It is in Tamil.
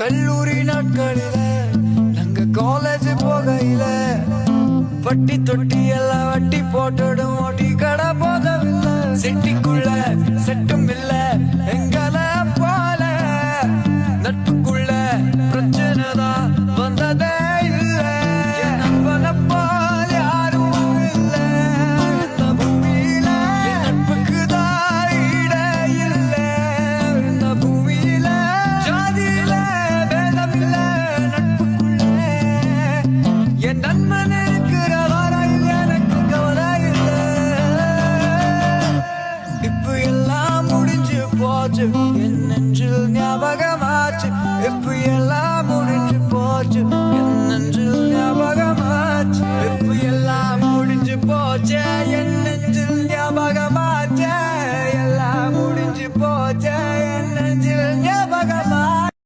கல்லூரி நாட்களில நாங்க காலேஜ் போகையில பட்டி தொட்டி எல்லாம் வட்டி போட்டுடும் ஓட்டி கடை போதவில்லை செட்டிக்குள்ள செட்டும் இல்ல எங்கள போல நட்புக்குள்ள பிரச்சனை தான் வந்ததே இல்ல நண்பனை போல் யாரும் இல்ல இந்த பூமியில நட்புக்கு தான் இட இல்ல இந்த பூமியில ஜாதியில பேதம் இல்ல நட்புக்குள்ள என் நண்பன் இருக்கிற வரையில் எனக்கு கவலை இல்ல இப்ப எல்லாம் முடிஞ்சு போச்சு என் நெஞ்சில் ஞாபகமாச்சு இப்ப